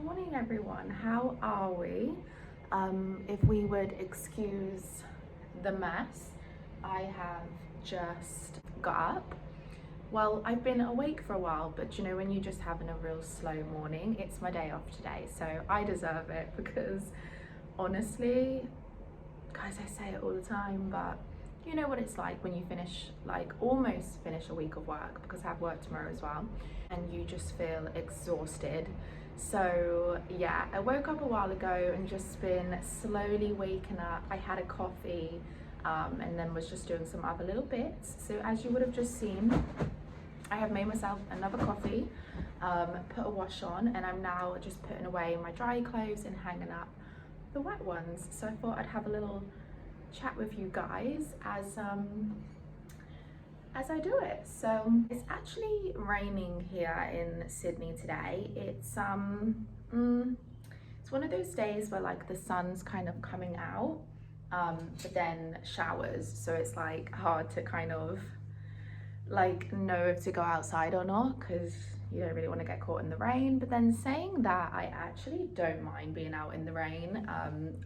morning everyone, how are we? If we would excuse the mess, I have just got up. Well, I've been awake for a while, but you know when you're just having a real slow morning, it's my day off today, so I deserve it because honestly, guys, I say it all the time, but you know what it's like when you finish, like almost finish a week of work, because I have work tomorrow as well, and you just feel exhausted. So yeah, I woke up a while ago and just been slowly waking up. I had a coffee and then was just doing some other little bits. So as you would have just seen, I have made myself another coffee, put a wash on, and I'm now just putting away my dry clothes and hanging up the wet ones. So I thought I'd have a little chat with you guys as I do it. So it's actually raining here in Sydney today. It's one of those days where like the sun's kind of coming out, but then showers, so it's like hard to kind of like know if to go outside or not, because you don't really want to get caught in the rain. But then saying that, I actually don't mind being out in the rain.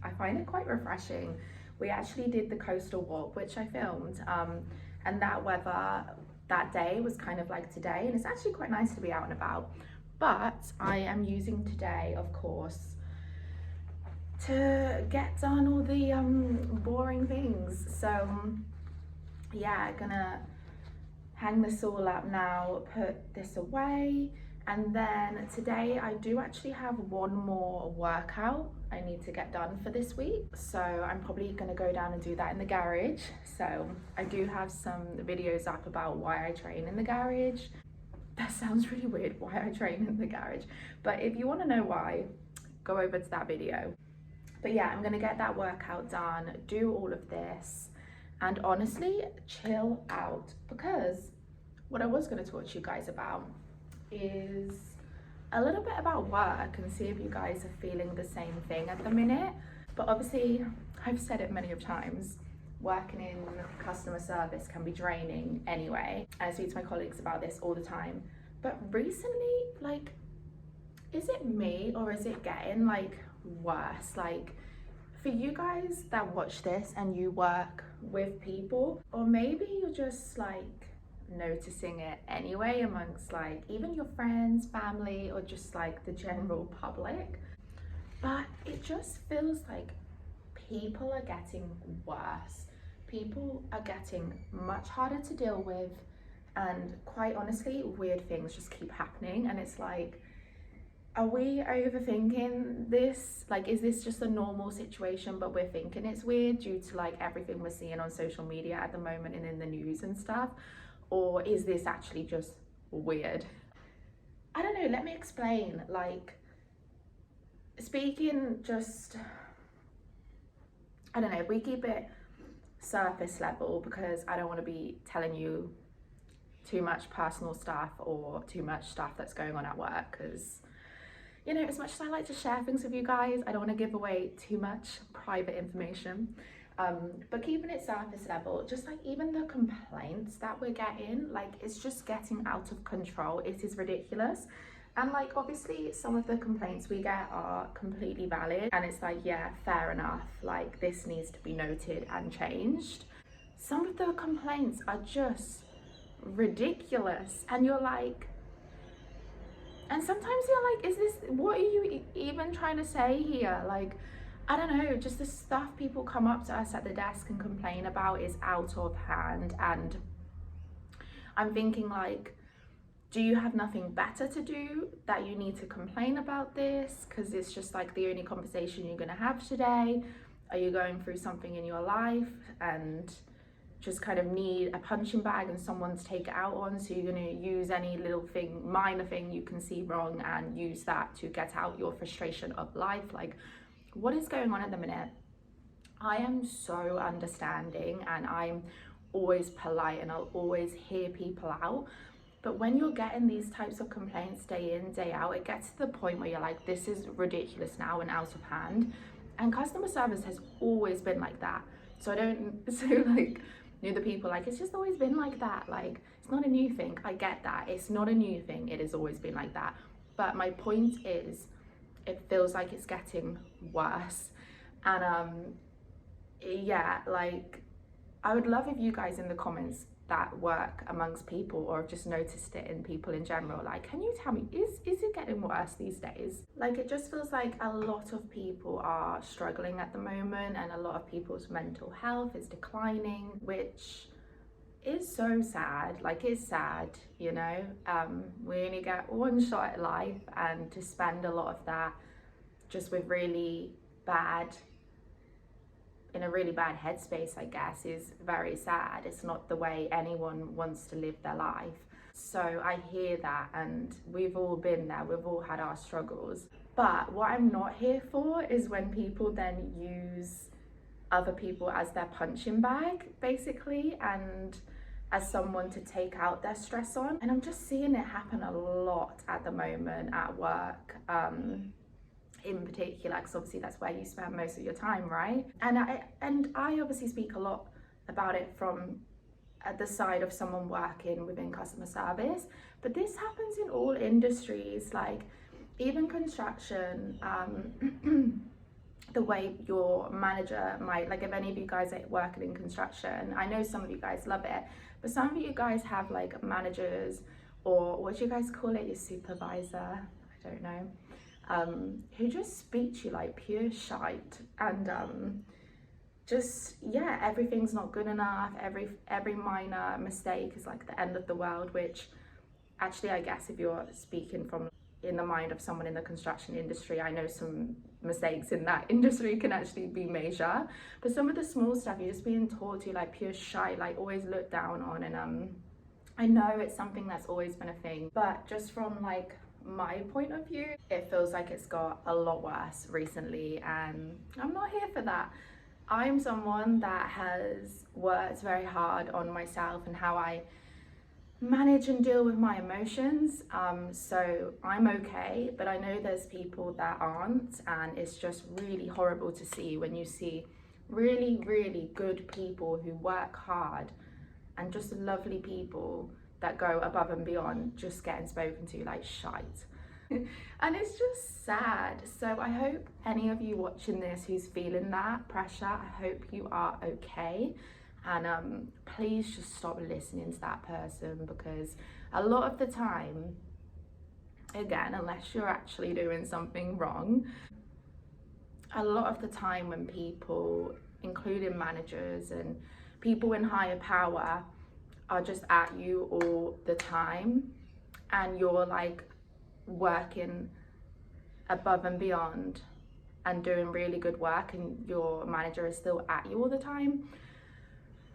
I find it quite refreshing. We actually did the coastal walk, which I filmed, and that weather that day was kind of like today, and it's actually quite nice to be out and about. But I am using today, of course, to get done all the boring things. So yeah, gonna hang this all up now, put this away, and then today I do actually have one more workout I need to get done for this week. So I'm probably gonna go down and do that in the garage. So I do have some videos up about why I train in the garage. That sounds really weird, why I train in the garage. But if you wanna know why, go over to that video. But yeah, I'm gonna get that workout done, do all of this, and honestly chill out, because what I was going to talk to you guys about is a little bit about work and see if you guys are feeling the same thing at the minute. But obviously, I've said it many of times, working in customer service can be draining anyway. I speak to my colleagues about this all the time, but recently, like, is it me or is it getting like worse? Like, for you guys that watch this and you work with people, or maybe you're just like noticing it anyway amongst like even your friends, family, or just like the general public, but it just feels like people are getting worse. People are getting much harder to deal with, and quite honestly, weird things just keep happening, and it's like, are we overthinking this? Like, is this just a normal situation, but we're thinking it's weird due to like everything we're seeing on social media at the moment and in the news and stuff? Or is this actually just weird? I don't know, let me explain. Like, speaking just, I don't know, if we keep it surface level, because I don't want to be telling you too much personal stuff or too much stuff that's going on at work, because you know, as much as I like to share things with you guys, I don't want to give away too much private information. But keeping it surface level, just like even the complaints that we're getting, like it's just getting out of control. It is ridiculous. And like obviously some of the complaints we get are completely valid, and it's like, yeah, fair enough, like this needs to be noted and changed. Some of the complaints are just ridiculous, and you're like, and sometimes you're like, is this, what are you even trying to say here? Like, I don't know, just the stuff people come up to us at the desk and complain about is out of hand. And I'm thinking like, do you have nothing better to do that you need to complain about this? Because it's just like the only conversation you're gonna have today. Are you going through something in your life and just kind of need a punching bag and someone to take it out on, so you're going to use any little thing, minor thing you can see wrong, and use that to get out your frustration of life? Like, what is going on at the minute? I am so understanding, and I'm always polite, and I'll always hear people out, but when you're getting these types of complaints day in, day out, it gets to the point where you're like, this is ridiculous now and out of hand. And customer service has always been like that. So like, you know, the people like, it's just always been like that. Like, it's not a new thing. I get that. It's not a new thing. It has always been like that. But my point is, it feels like it's getting worse. And yeah, like I would love if you guys in the comments that work amongst people or have just noticed it in people in general, like, can you tell me, is it getting worse these days? Like, it just feels like a lot of people are struggling at the moment, and a lot of people's mental health is declining, which is so sad. Like, it's sad, you know. We only get one shot at life, and to spend a lot of that just with in a really bad headspace, I guess, is very sad. It's not the way anyone wants to live their life. So I hear that, and we've all been there, we've all had our struggles. But what I'm not here for is when people then use other people as their punching bag, basically, and as someone to take out their stress on. And I'm just seeing it happen a lot at the moment at work. In particular, because obviously that's where you spend most of your time, right? And I obviously speak a lot about it from the side of someone working within customer service, but this happens in all industries, like even construction. The way your manager might, like, if any of you guys are working in construction, I know some of you guys love it, but some of you guys have like managers, or what do you guys call it, your supervisor, I don't know, who just speak to you like pure shite, and just, yeah, everything's not good enough, every minor mistake is like the end of the world, which actually, I guess if you're speaking from in the mind of someone in the construction industry, I know some mistakes in that industry can actually be major, but some of the small stuff you're just being taught to like pure shite, like always looked down on. And I know it's something that's always been a thing, but just from like my point of view, it feels like it's got a lot worse recently, and I'm not here for that. I'm someone that has worked very hard on myself and how I manage and deal with my emotions, so I'm okay, but I know there's people that aren't, and it's just really horrible to see when you see really good people who work hard and just lovely people that go above and beyond just getting spoken to like shite. And it's just sad. So I hope any of you watching this who's feeling that pressure, I hope you are okay. And please just stop listening to that person, because a lot of the time, again, unless you're actually doing something wrong, a lot of the time when people, including managers and people in higher power, are just at you all the time, and you're like working above and beyond and doing really good work, and your manager is still at you all the time,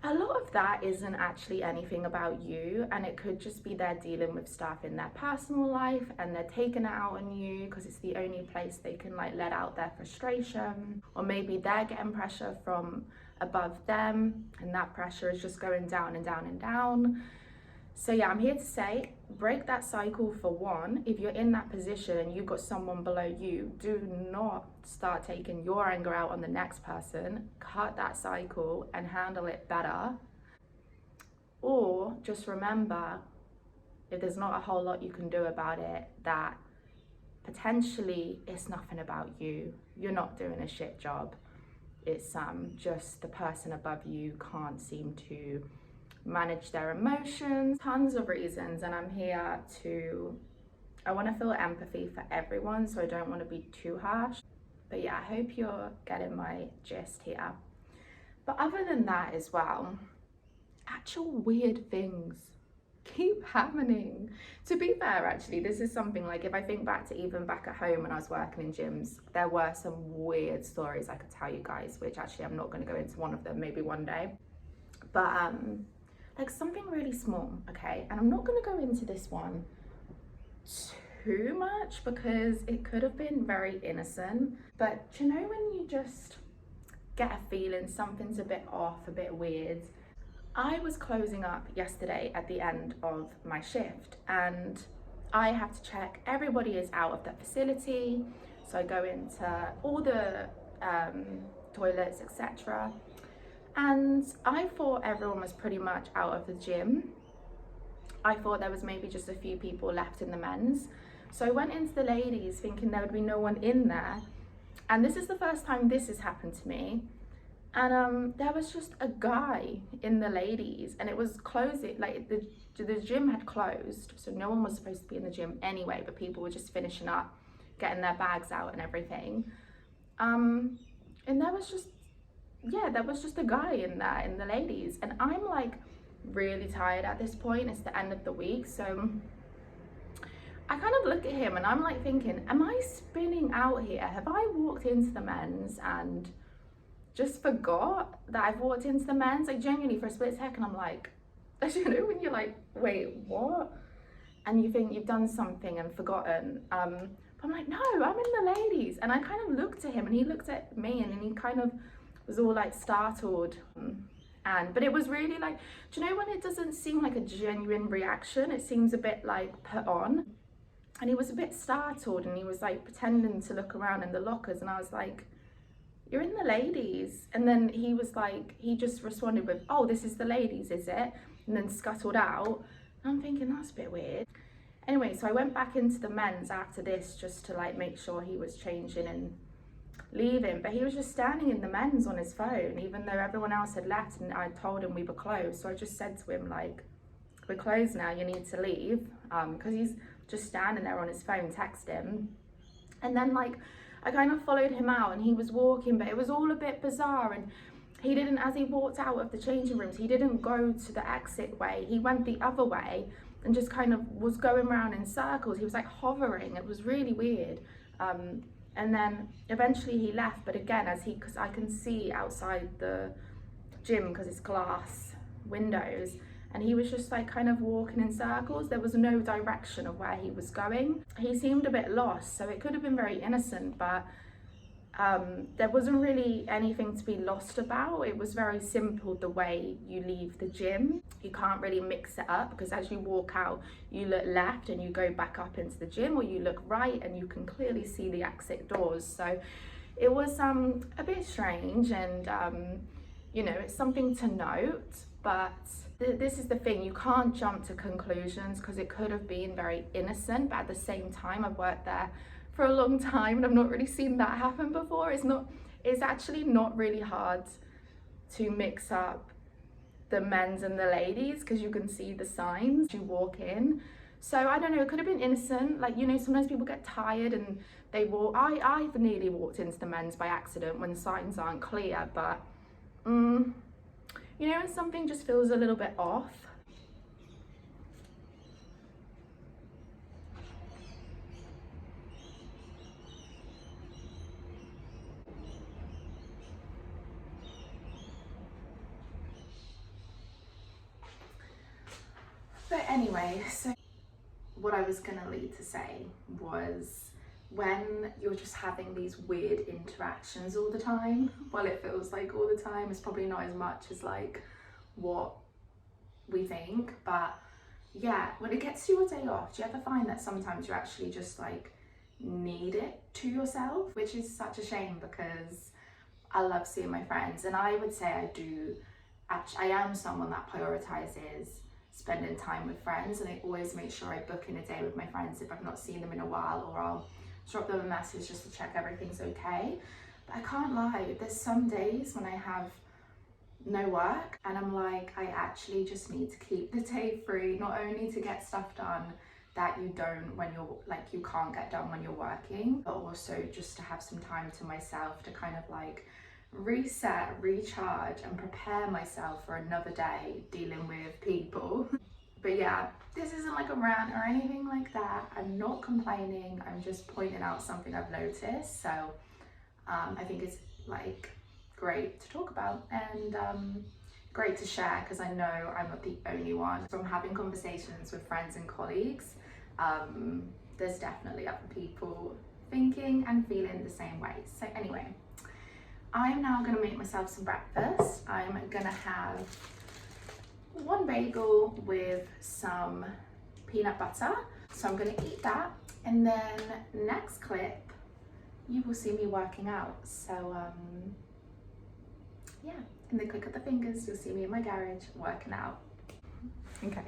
a lot of that isn't actually anything about you, and it could just be they're dealing with stuff in their personal life and they're taking it out on you because it's the only place they can like let out their frustration, or maybe they're getting pressure from above them and that pressure is just going down and down and down. So yeah, I'm here to say, break that cycle for one. If you're in that position and you've got someone below you, do not start taking your anger out on the next person. Cut that cycle and handle it better. Or just remember, if there's not a whole lot you can do about it, that potentially it's nothing about you. You're not doing a shit job. It's just the person above you can't seem to manage their emotions, tons of reasons. And I'm here I want to feel empathy for everyone, so I don't want to be too harsh. But yeah, I hope you're getting my gist here. But other than that as well, actual weird things keep happening. To be fair, actually, this is something like, if I think back to even back at home when I was working in gyms, there were some weird stories I could tell you guys, which actually I'm not going to go into one of them, maybe one day. But like something really small, okay? And I'm not going to go into this one too much because it could have been very innocent. But do you know when you just get a feeling something's a bit off, a bit weird? I was closing up yesterday at the end of my shift, and I have to check everybody is out of the facility. So I go into all the toilets, etc. And I thought everyone was pretty much out of the gym. I thought there was maybe just a few people left in the men's. So I went into the ladies thinking there would be no one in there. And this is the first time this has happened to me. And there was just a guy in the ladies, and it was closing, like the gym had closed, so no one was supposed to be in the gym anyway, but people were just finishing up, getting their bags out and everything. And there was just, yeah, there was just a guy in there in the ladies, and I'm like really tired at this point. It's the end of the week, so I kind of look at him and I'm like thinking, am I spinning out here? Have I walked into the men's and just forgot that I've walked into the men's? Like genuinely for a split second I'm like, you know, when you're like, wait, what? And you think you've done something and forgotten. But I'm like, no, I'm in the ladies. And I kind of looked at him and he looked at me and he kind of was all like startled. But it was really like, do you know when it doesn't seem like a genuine reaction? It seems a bit like put on. And he was a bit startled and he was like pretending to look around in the lockers, and I was like, you're in the ladies. And then he was like, he just responded with, oh, this is the ladies, is it? And then scuttled out. And I'm thinking, that's a bit weird. Anyway, so I went back into the men's after this just to like make sure he was changing and leaving. But he was just standing in the men's on his phone, even though everyone else had left and I told him we were closed. So I just said to him, like, we're closed now, you need to leave. Because he's just standing there on his phone texting. And then like, I kind of followed him out and he was walking, but it was all a bit bizarre. And he didn't, as he walked out of the changing rooms, he didn't go to the exit way. He went the other way and just kind of was going around in circles. He was like hovering. It was really weird. And then eventually he left. But again, because I can see outside the gym because it's glass windows, and he was just like kind of walking in circles. There was no direction of where he was going. He seemed a bit lost, so it could have been very innocent, but there wasn't really anything to be lost about. It was very simple the way you leave the gym. You can't really mix it up because as you walk out, you look left and you go back up into the gym, or you look right and you can clearly see the exit doors. So it was a bit strange, and you know, it's something to note, but this is the thing, you can't jump to conclusions because it could have been very innocent, but at the same time, I've worked there for a long time and I've not really seen that happen before. It's actually not really hard to mix up the men's and the ladies because you can see the signs you walk in. So I don't know, it could have been innocent. Like, you know, sometimes people get tired and they walk. I've nearly walked into the men's by accident when signs aren't clear, but you know, when something just feels a little bit off. But anyway, so what I was gonna lead to say was, when you're just having these weird interactions all the time, well, it feels like all the time, it's probably not as much as like what we think, but yeah, when it gets to your day off, do you ever find that sometimes you actually just like need it to yourself? Which is such a shame because I love seeing my friends, and I would say I am someone that prioritizes spending time with friends, and I always make sure I book in a day with my friends if I've not seen them in a while, or I'll drop them a message just to check everything's okay. But I can't lie, there's some days when I have no work and I'm like, I actually just need to keep the day free, not only to get stuff done that you don't when you're like, you can't get done when you're working, but also just to have some time to myself to kind of like reset, recharge and prepare myself for another day dealing with people. But yeah, this isn't like a rant or anything like that. I'm not complaining, I'm just pointing out something I've noticed. So I think it's like great to talk about and great to share, because I know I'm not the only one. From having conversations with friends and colleagues, there's definitely other people thinking and feeling the same way. So anyway, I'm now gonna make myself some breakfast. I'm gonna have one bagel with some peanut butter. So I'm gonna eat that, and then next clip, you will see me working out. So yeah, in the click of the fingers, you'll see me in my garage working out. Okay,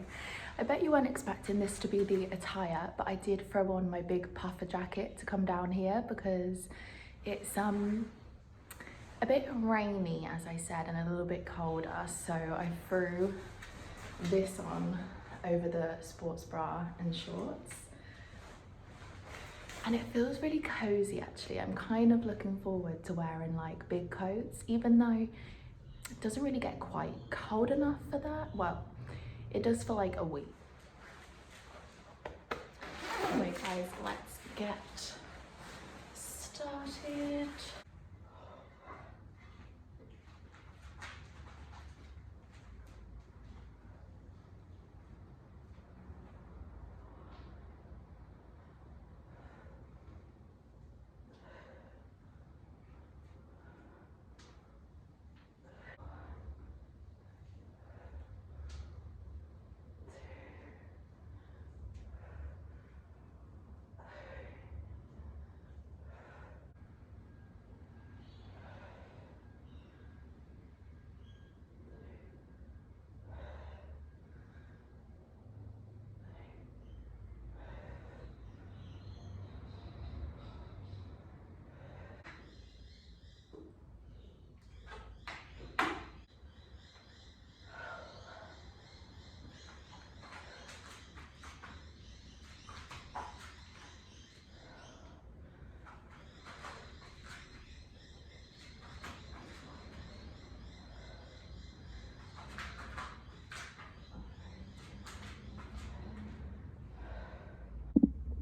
I bet you weren't expecting this to be the attire, but I did throw on my big puffer jacket to come down here because it's a bit rainy, as I said, and a little bit colder, so I threw this on over the sports bra and shorts. And it feels really cozy actually. I'm kind of looking forward to wearing like big coats, even though it doesn't really get quite cold enough for that. Well, it does for like a week. Anyway guys, let's get started.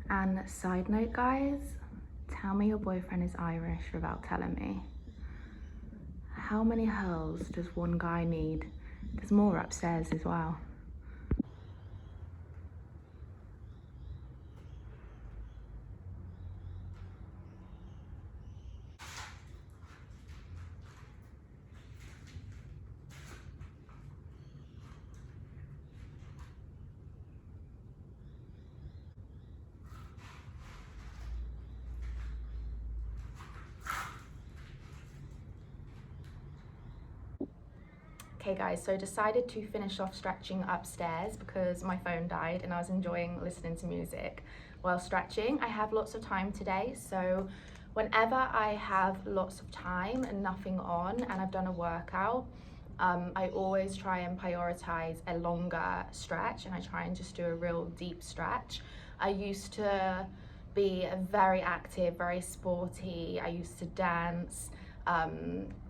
And side note guys, tell me your boyfriend is Irish without telling me. How many hurls does one guy need? There's more upstairs as well. Okay guys, so I decided to finish off stretching upstairs because my phone died and I was enjoying listening to music while stretching. I have lots of time today, so whenever I have lots of time and nothing on and I've done a workout, I always try and prioritize a longer stretch, and I try and just do a real deep stretch. I used to be very active, very sporty. I used to dance,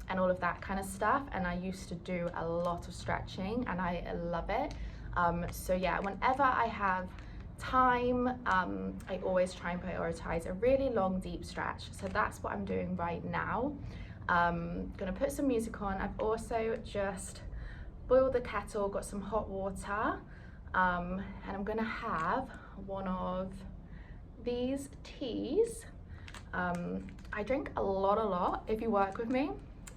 and all of that kind of stuff, and I used to do a lot of stretching and I love it. So yeah, whenever I have time, I always try and prioritize a really long deep stretch. So that's what I'm doing right now. Gonna put some music on. I've also just boiled the kettle, got some hot water, and I'm gonna have one of these teas. I drink a lot. If you work with me,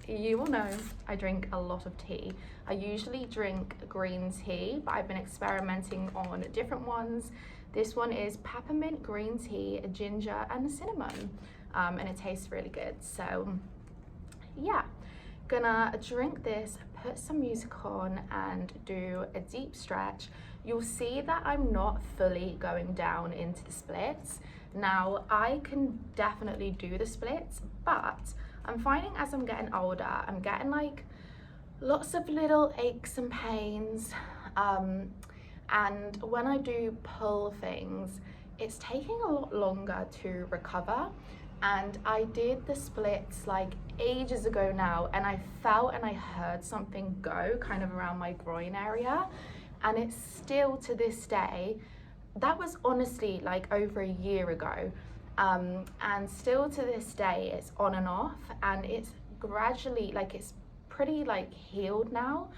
you will know I drink a lot of tea. I usually drink green tea, but I've been experimenting on different ones. This one is peppermint green tea, ginger and cinnamon, and it tastes really good. So yeah, gonna drink this, put some music on and do a deep stretch. You'll see that I'm not fully going down into the splits. Now I can definitely do the splits, but I'm finding as I'm getting older, I'm getting like lots of little aches and pains, and when I do pull things, it's taking a lot longer to recover. And I did the splits like ages ago now, and I felt and I heard something go kind of around my groin area, and it's still to this day. That was honestly like over a year ago, and still to this day it's on and off, and it's gradually like it's pretty like healed now,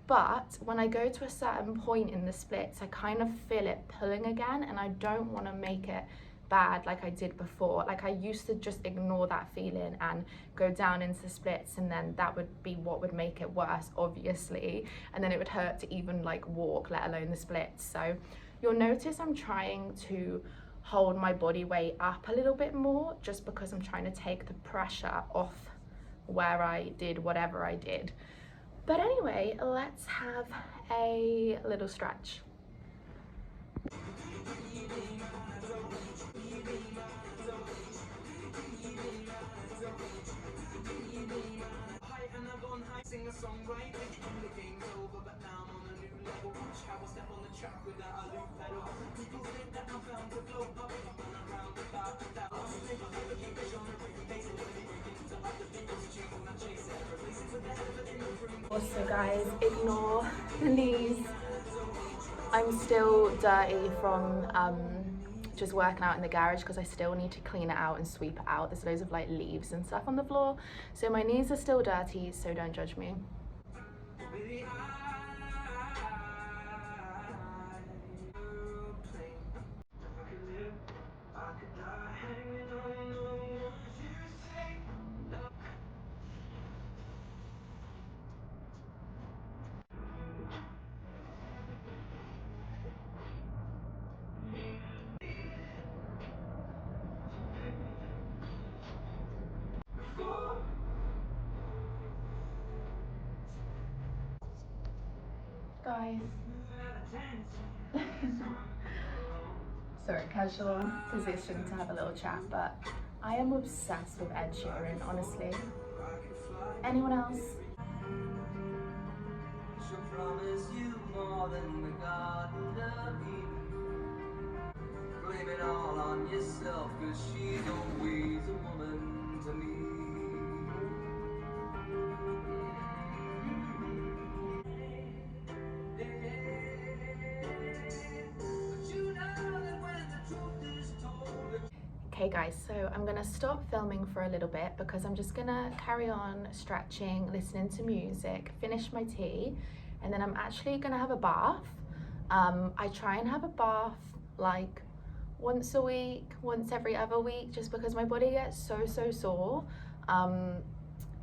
but when I go to a certain point in the splits I kind of feel it pulling again, and I don't want to make it bad like I did before. Like I used to just ignore that feeling and go down into the splits, and then that would be what would make it worse, obviously, and then it would hurt to even like walk, let alone the splits. So you'll notice I'm trying to hold my body weight up a little bit more, just because I'm trying to take the pressure off where I did whatever I did. But anyway, let's have a little stretch. Also guys, ignore the knees. I'm still dirty from just working out in the garage because I still need to clean it out and sweep it out. There's loads of like leaves and stuff on the floor. So my knees are still dirty, so don't judge me. Guys. Sorry, casual position to have a little chat, but I am obsessed with Ed Sheeran, honestly. Anyone else? She'll promise you more than the Garden of Eden. Blame it all on yourself, cause she's always a woman to me. Okay guys, so I'm gonna stop filming for a little bit because I'm just gonna carry on stretching, listening to music, finish my tea, and then I'm actually gonna have a bath. I try and have a bath like once a week, once every other week, just because my body gets so sore.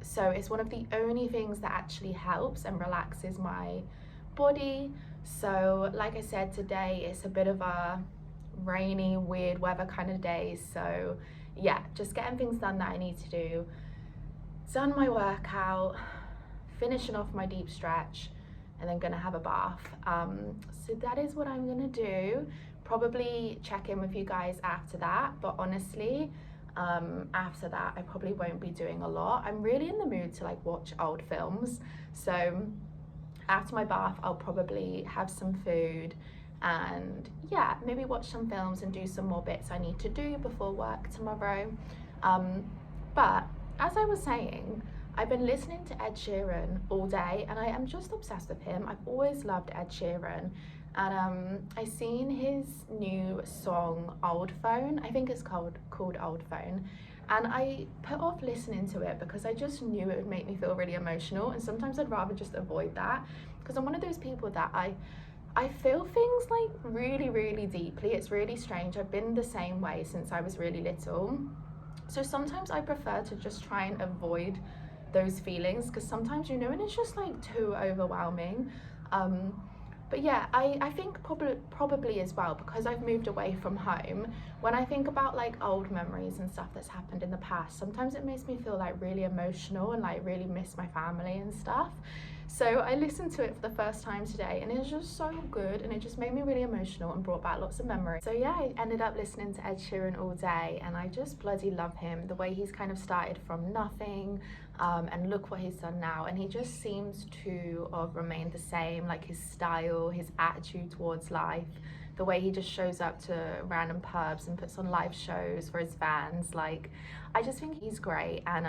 So it's one of the only things that actually helps and relaxes my body. So like I said, today it's a bit of a rainy, weird weather kind of day. So yeah, just getting things done that I need to do. Done my workout, finishing off my deep stretch, and then gonna have a bath. So that is what I'm gonna do. Probably check in with you guys after that, but honestly, after that I probably won't be doing a lot. I'm really in the mood to like watch old films, so after my bath I'll probably have some food and yeah, maybe watch some films and do some more bits I need to do before work tomorrow. But as I was saying, I've been listening to Ed Sheeran all day and I am just obsessed with him. I've always loved Ed Sheeran, and I seen his new song Old Phone. I think it's called Old Phone, and I put off listening to it because I just knew it would make me feel really emotional, and sometimes I'd rather just avoid that because I'm one of those people that I feel things like really deeply. It's really strange. I've been the same way since I was really little. So sometimes I prefer to just try and avoid those feelings because sometimes, you know, and it's just like too overwhelming. But yeah, I think probably as well, because I've moved away from home, when I think about like old memories and stuff that's happened in the past, sometimes it makes me feel like really emotional and like really miss my family and stuff. So I listened to it for the first time today and it was just so good and it just made me really emotional and brought back lots of memories. So yeah, I ended up listening to Ed Sheeran all day and I just bloody love him. The way he's kind of started from nothing, and look what he's done now, and he just seems to have remained the same, like his style, his attitude towards life, the way he just shows up to random pubs and puts on live shows for his fans. Like, I just think he's great, and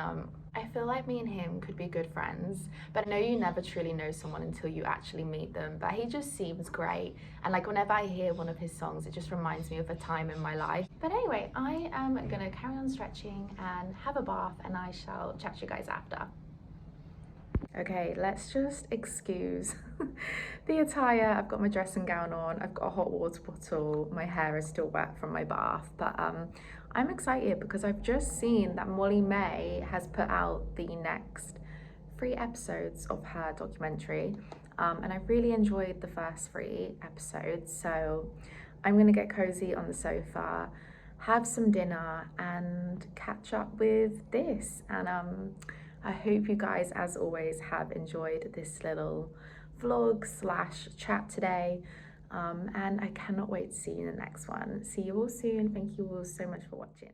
I feel like me and him could be good friends, but I know you never truly know someone until you actually meet them. But he just seems great, and like whenever I hear one of his songs, it just reminds me of a time in my life. But anyway, I am gonna carry on stretching and have a bath, and I shall chat to you guys after. Okay, let's just excuse the attire. I've got my dressing gown on, I've got a hot water bottle, my hair is still wet from my bath, but I'm excited because I've just seen that Molly May has put out the next 3 episodes of her documentary, and I really enjoyed the first 3 episodes, so I'm gonna get cozy on the sofa, have some dinner and catch up with this, and I hope you guys, as always, have enjoyed this little vlog / chat today. And I cannot wait to see you in the next one. See you all soon. Thank you all so much for watching.